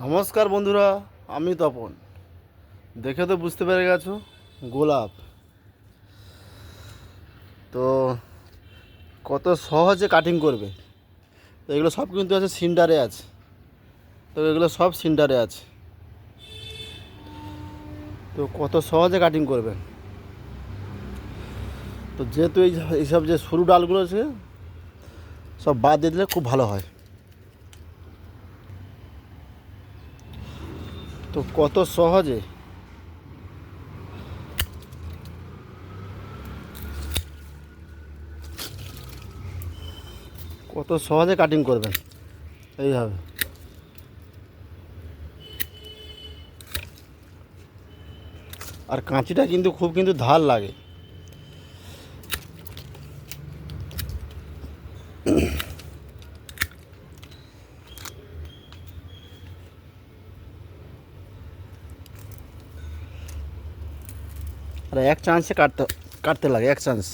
নমস্কার বন্ধুরা, আমি তপন। দেখে তো বুঝতে পেরে গেছো, গোলাপ। তো কত সহজে কাটিং করবে। তো এগুলো সব কিন্তু আছে সিন্ডারে আছে। তো এগুলো সব সিন্ডারে আছে। তো কত সহজে কাটিং করবেন। তো যেহেতু এইসব যে সরু ডালগুলো আছে সব বাদ দিয়ে দিলে খুব ভালো হয়। তো কত সহজে কাটিং করবেন এইভাবে। আর কাঁচিটা কিন্তু খুব ধার লাগে। আর এক চান্সে কাটতে লাগে, এক চান্স।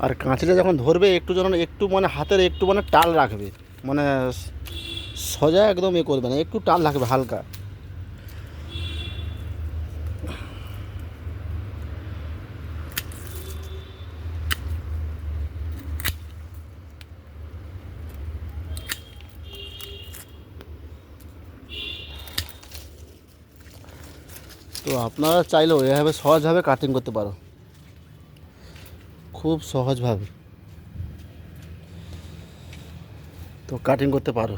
আর কাঁচিটা যখন ধরবে একটু হাতের একটু টাল রাখবে, মানে সোজা একদম করবে না, একটু টাল রাখবে হালকা। তো আপনারা চাইলেও এভাবে সহজভাবে কাটিং করতে পারো, খুব সহজভাবে। তো কাটিং করতে পারো।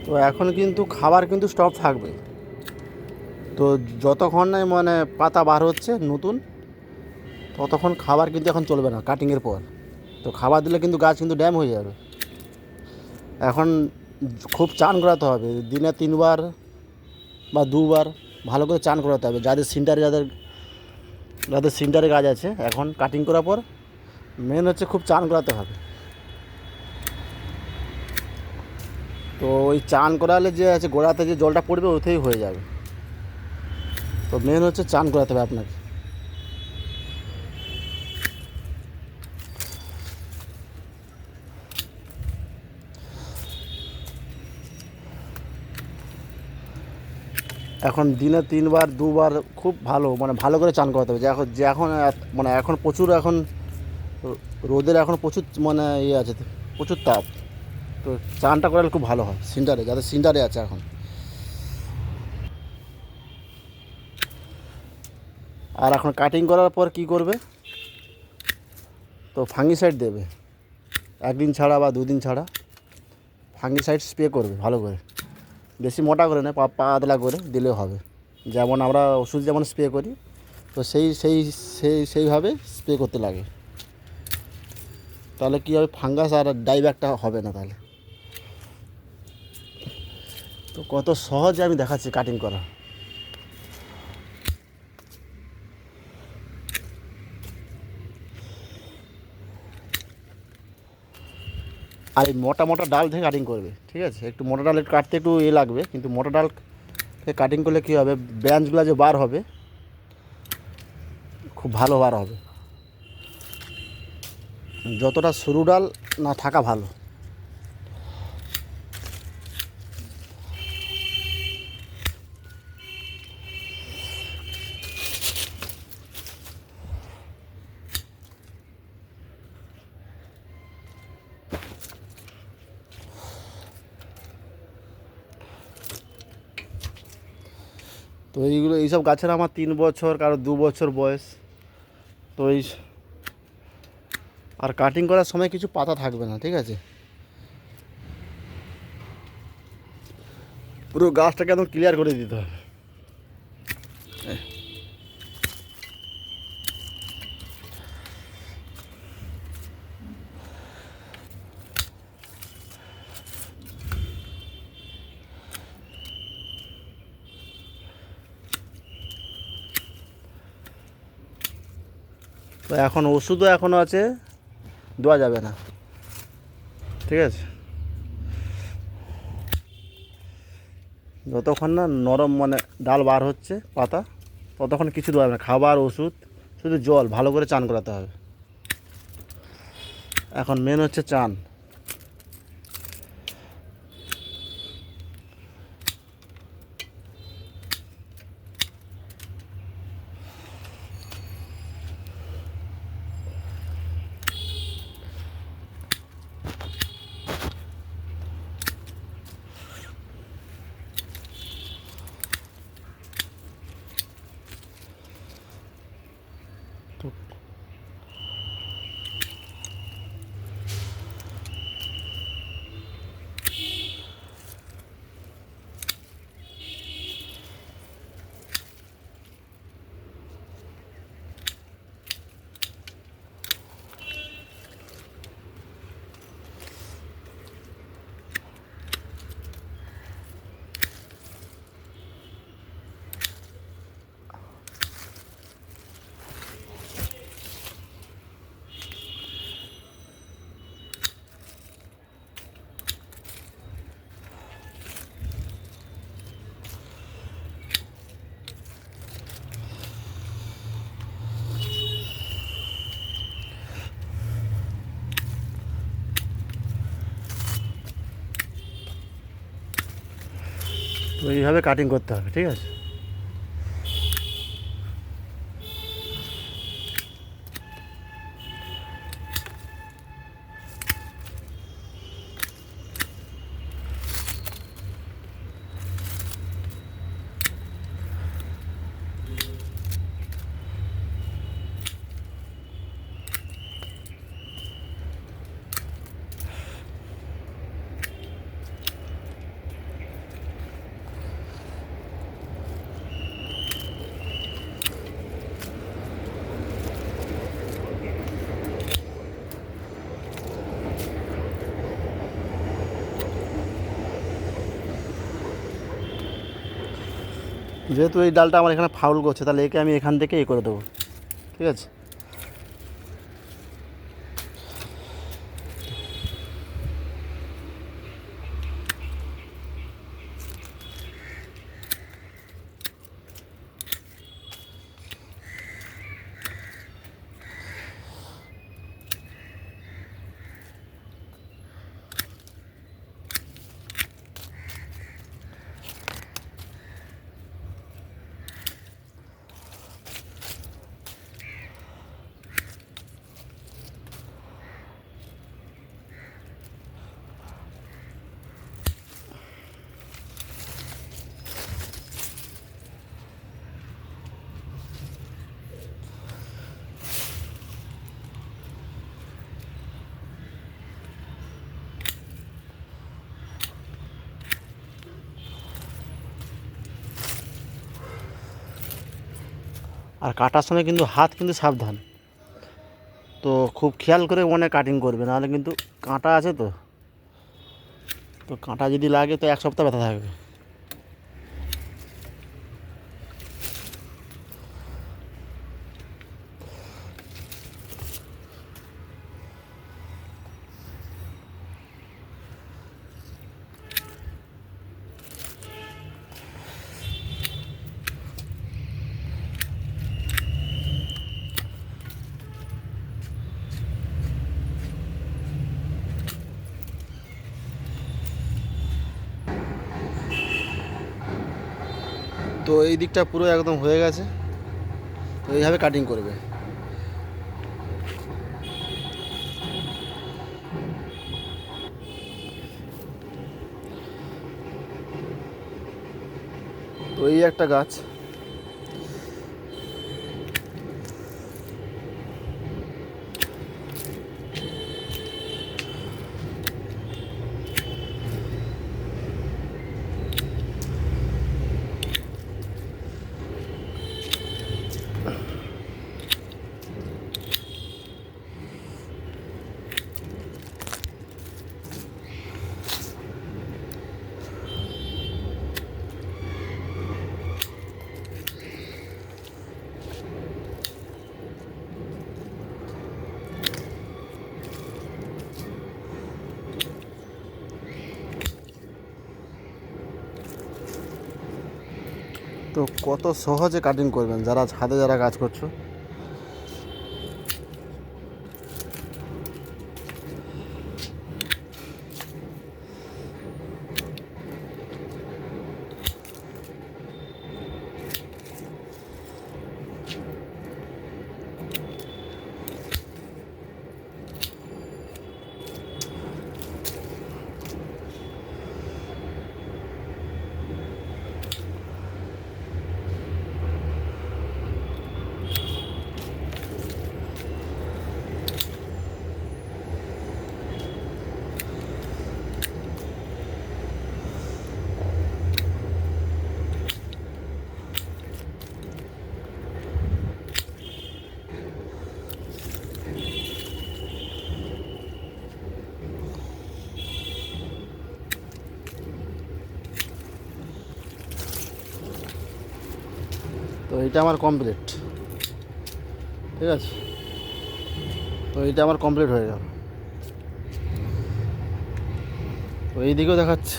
তো এখন কিন্তু খাবার স্টপ থাকবে। তো যতক্ষণ না পাতা বার হচ্ছে নতুন, ততক্ষণ খাবার এখন চলবে না কাটিংয়ের পর। তো খাবার দিলে গাছ ড্যাম হয়ে যাবে। এখন খুব চান করাতে হবে, দিনে 3 বার বা 2 বার ভালো করে চান করাতে হবে। যাদের সিন্টারে গাছ আছে, এখন কাটিং করার পর মেন হচ্ছে খুব চান করাতে হবে। তো ওই চান করালে যে আছে গোড়াতে যে জলটা পড়বে ওতেই হয়ে যাবে। তো মেন হচ্ছে চান করাতে হবে আপনাকে। এখন দিনে 3 বার 2 বার খুব ভালো করে চান করাতে হবে। এখন প্রচুর রোদের প্রচুর ইয়ে আছে, প্রচুর তাপ। তো চানটা করালে খুব ভালো হয় সিন্টারে, যাদের সিন্টারে আছে এখন। আর এখন কাটিং করার পর কি করবে, তো ফাঙ্গিসাইড দেবে। 1 দিন ছাড়া বা 2 দিন ছাড়া ফাঙ্গিসাইড স্প্রে করবে ভালো করে। বেশি মোটা করে না, পাতলা করে দিলেও হবে। যেমন আমরা ওষুধ যেমন স্প্রে করি, তো সেইভাবে স্প্রে করতে লাগে। তাহলে কী হবে, ফাঙ্গাস আর ডাইব্যাকটা হবে না তাহলে। তো কত সহজে আমি দেখাচ্ছি কাটিং করা। আর এই মোটা মোটা ডাল থেকে কাটিং করবে, ঠিক আছে? একটু মোটা ডাল কাটতে একটু লাগবে, কিন্তু মোটা ডাল থেকে কাটিং করলে কী হবে, ব্রাঞ্চগুলো যে বার হবে খুব ভালো বার হবে। যতটা সরু ডাল না থাকা ভালো। তো এইসব গাছের আমার 3 বছর, কারো 2 বছর বয়স। তো আর কাটিং করার সময় কিছু পাতা থাকবে না, ঠিক আছে? পুরো গাছটাকে একদম ক্লিয়ার করে দিতে হবে। তো এখন ওষুধও এখনও আছে, দেওয়া যাবে না, ঠিক আছে? যতক্ষণ না নরম মানে ডাল বার হচ্ছে পাতা, ততক্ষণ কিছু দেওয়া যাবে না। খাবার, ওষুধ, শুধু জল, ভালো করে চান করাতে হবে। এখন মেন হচ্ছে চান। তো তো এইভাবে কাটিং করতে হবে, ঠিক আছে? যেহেতু এই ডালটা আমার এখানে ফাউল করছে, তাহলে একে আমি এখান থেকে করে দেবো, ঠিক আছে? আর কাটার সময় কিন্তু হাত কিন্তু সাবধান, তো খুব খেয়াল করে মানে কাটিং করবে, নাহলে কিন্তু কাঁটা আছে, তো তো কাঁটা যদি লাগে তো এক সপ্তাহ ব্যথা থাকবে। তো এই দিকটা পুরো একদম হয়ে গেছে, তো এইভাবে কাটিং করবে। তো এই একটা গাছ, তো কত সহজে কাটিং করবেন যারা ছাদে যারা কাজ করছো। তো এটা আমার কমপ্লিট, ঠিক আছে। তো এটা আমার কমপ্লিট হয়ে গেল। তো এই দিকেও দেখাচ্ছে।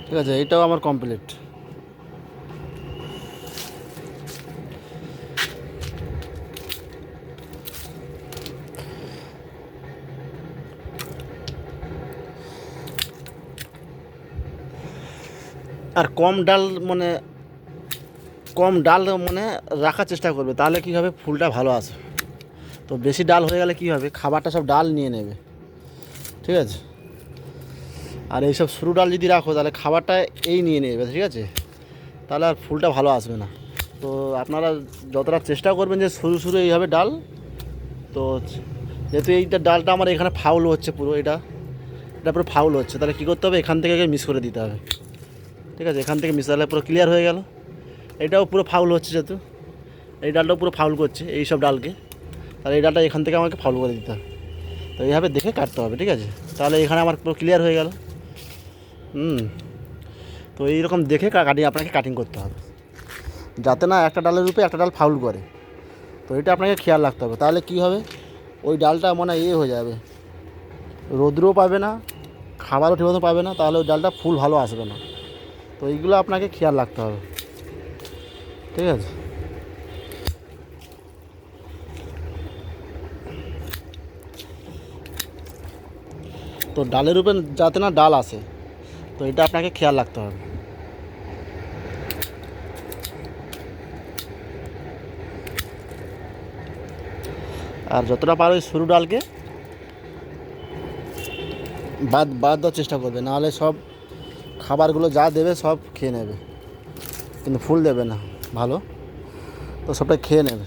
ঠিক আছে, এইটাও আমার কমপ্লিট। আর কম ডাল মানে রাখার চেষ্টা করবে, তাহলে কী হবে, ফুলটা ভালো আসে। তো বেশি ডাল হয়ে গেলে কী হবে, খাবারটা সব ডাল নিয়ে নেবে, ঠিক আছে। আর এইসব সরু ডাল যদি রাখো তাহলে খাবারটা এই নিয়ে নেবে, ঠিক আছে, তাহলে আর ফুলটা ভালো আসবে না। তো আপনারা যতটা চেষ্টা করবেন যে সরু সরু এইভাবে ডাল। তো যেহেতু এইটা ডালটা আমার এখানে ফাউল হচ্ছে পুরো, এটা পুরো ফাউল হচ্ছে, তাহলে কী করতে হবে, এখান থেকে মিস করে দিতে হবে, ঠিক আছে। এখান থেকে মিস তাহলে পুরো ক্লিয়ার হয়ে গেল। এটাও পুরো ফাউল হচ্ছে, যেহেতু এই ডালটাও পুরো ফাউল করছে এই সব ডালকে, তাহলে এই ডালটা এখান থেকে আমাকে ফাউল করে দিতে হবে। তো এইভাবে দেখে কাটতে হবে, ঠিক আছে, তাহলে এখানে আমার পুরো ক্লিয়ার হয়ে গেল। তো এইরকম দেখে আপনাকে কাটিং করতে হবে, যাতে না একটা ডালের রূপে একটা ডাল ফাউল করে। তো এটা আপনাকে খেয়াল রাখতে হবে, তাহলে কী হবে, ওই ডালটা মানে হয়ে যাবে, রৌদ্রও পাবে না, খাবারও ঠিকমতো পাবে না, তাহলে ওই ডালটা ফুল ভালো আসবে না। তো এইগুলো আপনাকে খেয়াল রাখতে হবে, ঠিক আছে। তো ডালের উপরে যাতে না ডাল আসে, তো এটা আপনাকে খেয়াল রাখতে হবে। আর যতটা পারো ওই সরু ডালকে বাদ দেওয়ার চেষ্টা করবে, নাহলে সব খাবারগুলো যা দেবে সব খেয়ে নেবে, কিন্তু ফুল দেবে না ভালো, তো সবটা খেয়ে নেবে।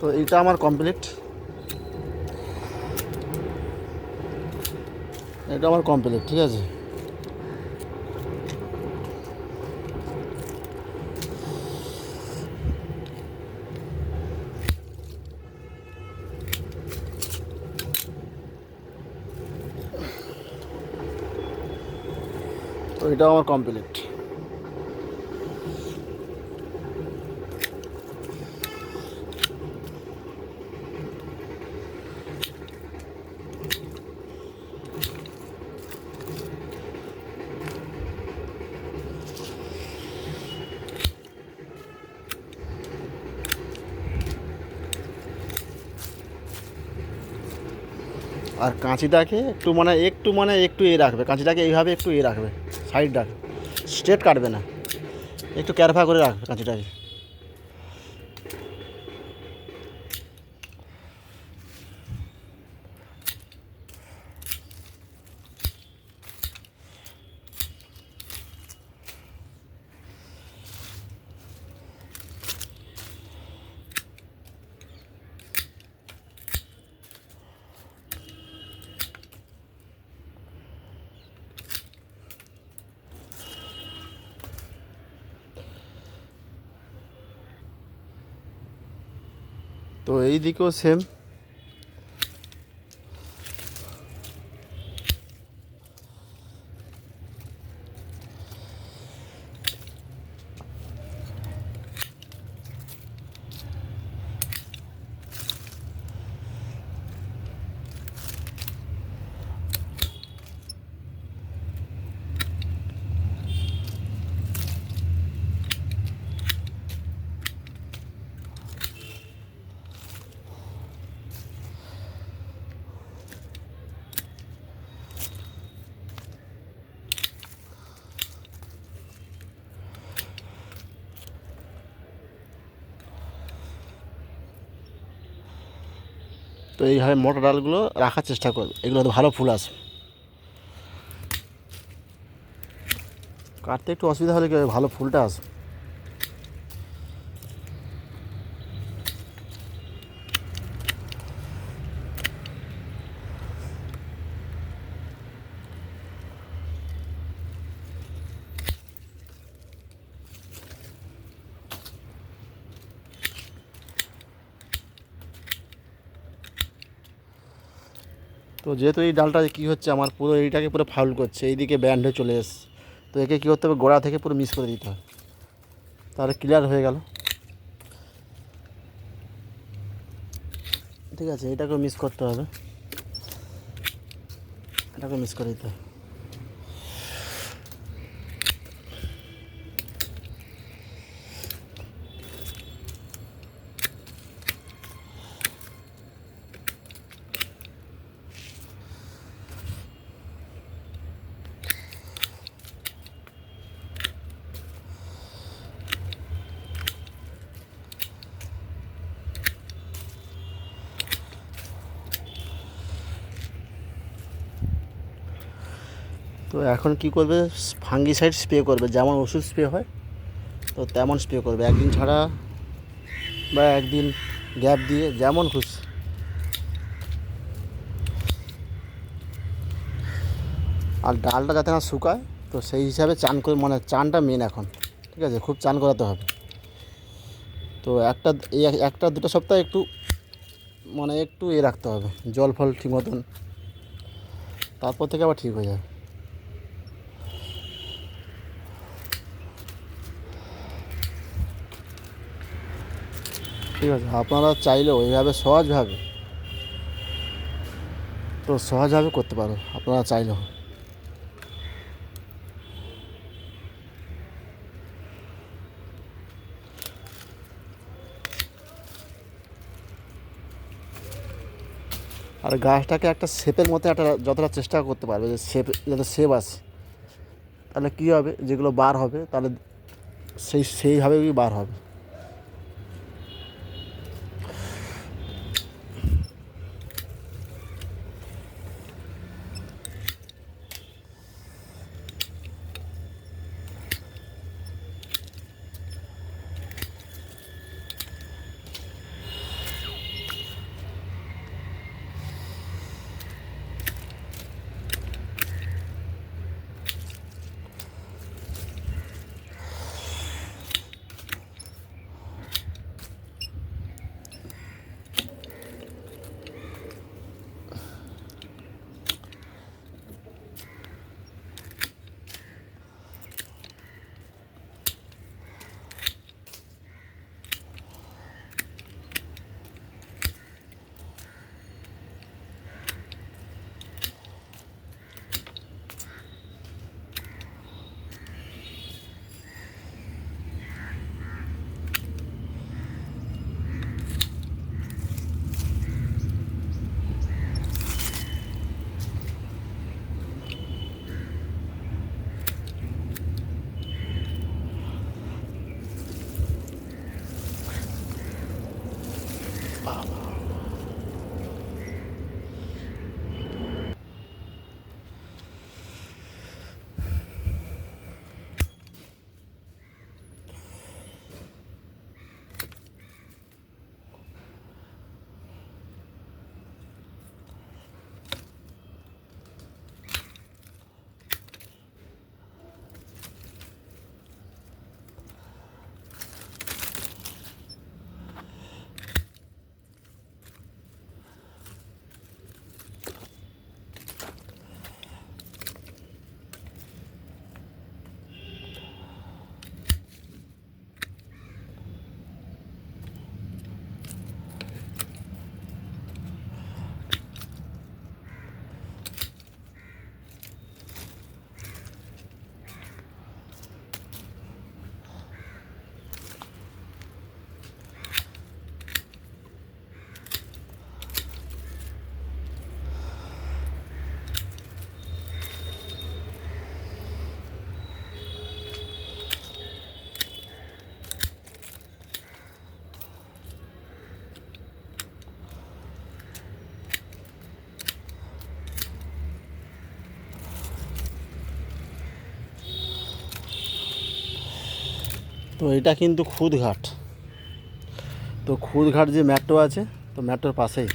তো এটা আমার কমপ্লিট, ঠিক আছে। তো এটাও আমার কমপ্লিট। আর কাঁচিটাকে একটু এ রাখবে, কাঁচিটাকে এইভাবে একটু এ রাখবে, সাইড রাখবে, স্ট্রেট কাটবে না, একটু ক্যারফা করে রাখবে কাঁচিটাকে। তো এই দিকেও সেম। তো এইভাবে মোটা ডালগুলো রাখার চেষ্টা করবে, এগুলো তো ভালো ফুল আসে। কাটতে একটু অসুবিধা হলে কি হবে, ভালো ফুলটা আসে। তো যেহেতু এই ডালটা কী হচ্ছে, আমার পুরো এইটাকে পুরো ফাউল করছে, এইদিকে ব্যান্ড হয়ে চলে এসছে। তো একে কী করতে হবে, গোড়া থেকে পুরো মিস করে দিতে হবে, তাহলে ক্লিয়ার হয়ে গেল। ঠিক আছে, এটাকেও মিস করতে হবে, এটাকে মিস করে দিতে হবে। তো এখন কি করবে, ফাঙ্গিসাইড স্প্রে করবে, যেমন ওষুধ স্প্রে হয় তো তেমন স্প্রে করবে, একদিন ছাড়া বা একদিন গ্যাপ দিয়ে, যেমন খুশি। আর ডালটা যাতে না শুকায়, তো সেই হিসাবে চান করে, চানটা মেন এখন। ঠিক আছে, খুব চান করাতে হবে। তো একটা দুটো সপ্তাহ একটু একটু রাখতে হবে, জল ফল ঠিক মতন, তারপর থেকে আবার ঠিক হয়ে যাবে। ঠিক আছে, আপনারা চাইলেও এইভাবে সহজভাবে করতে পারো, আপনারা চাইলেও। আর গাছটাকে একটা শেপের মতো যতটা চেষ্টা করতে পারবে, যে যাতে শেপ আসে, তাহলে কী হবে, যেগুলো বার হবে তাহলে সেইভাবেই বার হবে। তো এটা কিন্তু খুদঘাট। তো খুদঘাট যে মেট্রো আছে, তো মেট্রোর পাশেই।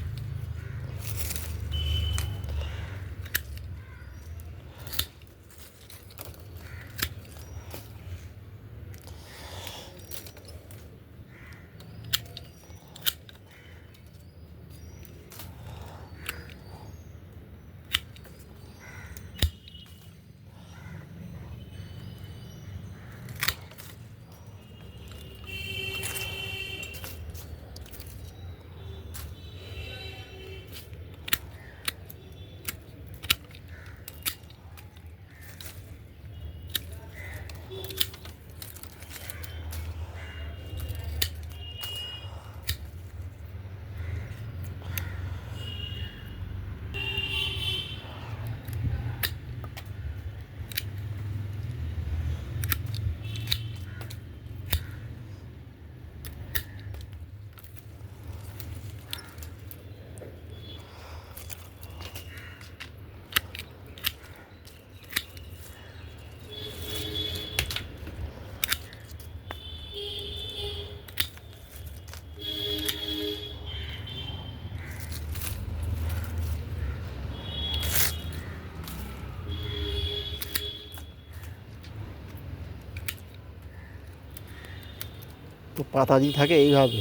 তো পাতা যদি থাকে এইভাবে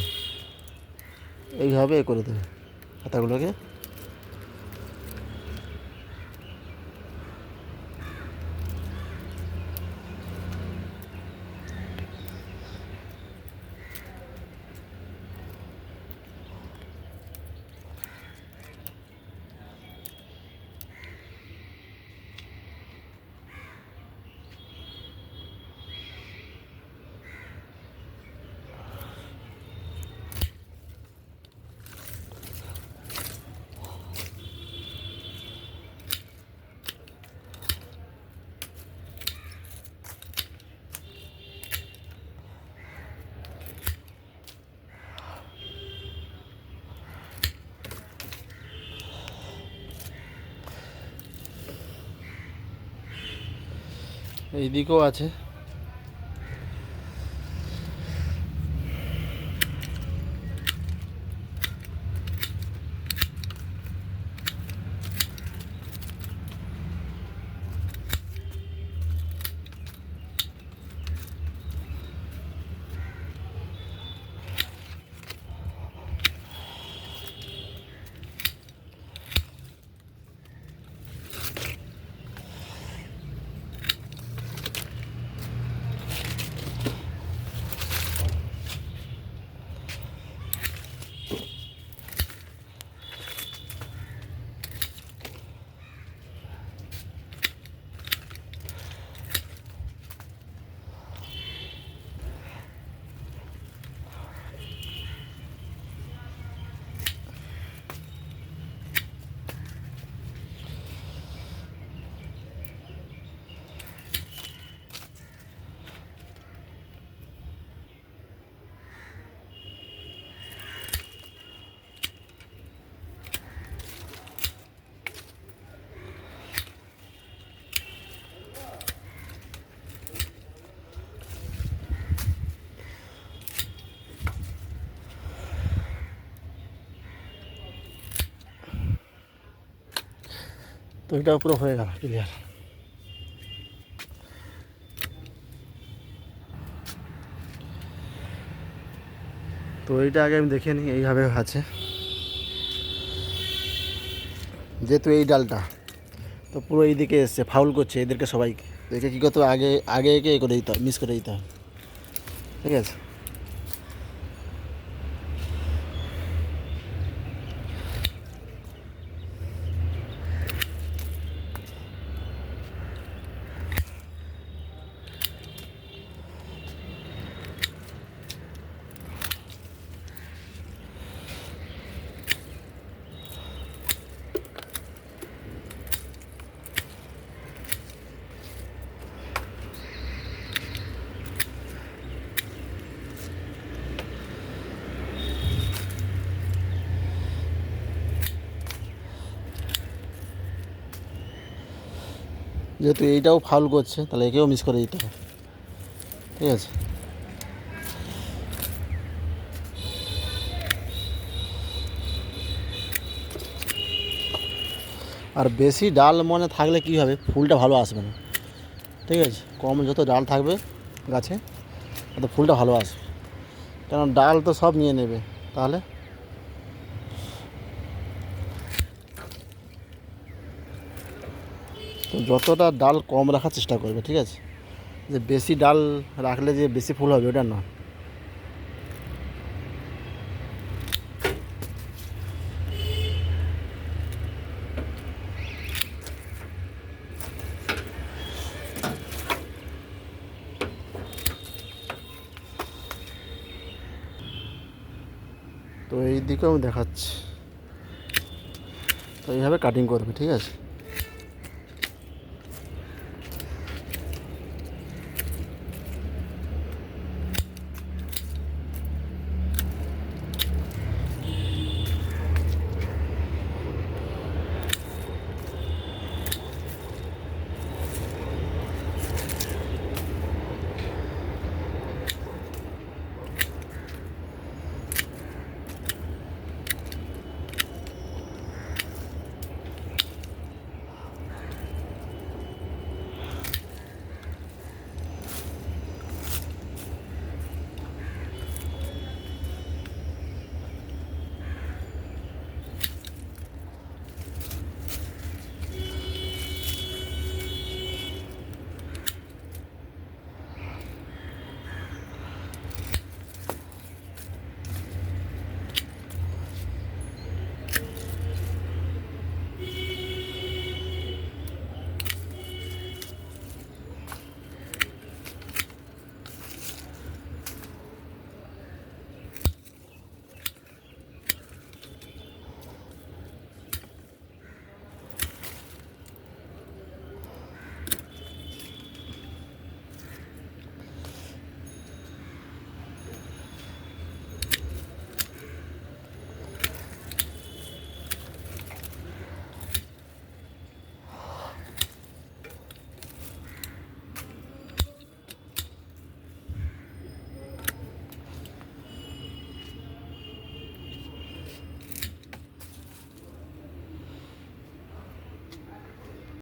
এইভাবে এ করে দেবে পাতাগুলোকে। এইদিকেও আছে। তো এটা পুরো হয়ে গেল ক্লিয়ার। তো এইটা আগে আমি দেখে নিই এইভাবে আছে, যেহেতু এই ডালটা তো পুরো এইদিকে এসছে, ফাউল করছে এদেরকে সবাইকে, দেখে কী করতে হবে, আগে আগে একে এ করে দিতে হয়, মিস করে দিতে হয়, ঠিক আছে। যেহেতু এইটাও ফাউল করছে তাহলে একেও মিস করে দিতে হবে, ঠিক আছে। আর বেশি ডাল মনে থাকলে কী হবে, ফুলটা ভালো আসবে না, ঠিক আছে। কম যত ডাল থাকবে গাছে তত ফুলটা ভালো আসবে, কারণ ডাল তো সব নিয়ে নেবে তাহলে। তো যতটা ডাল কম রাখার চেষ্টা করবে, ঠিক আছে। যে বেশি ডাল রাখলে যে বেশি ফুল হবে ওটা না। তো এই দিকেও আমি দেখাচ্ছি, তো এইভাবে কাটিং করবে, ঠিক আছে।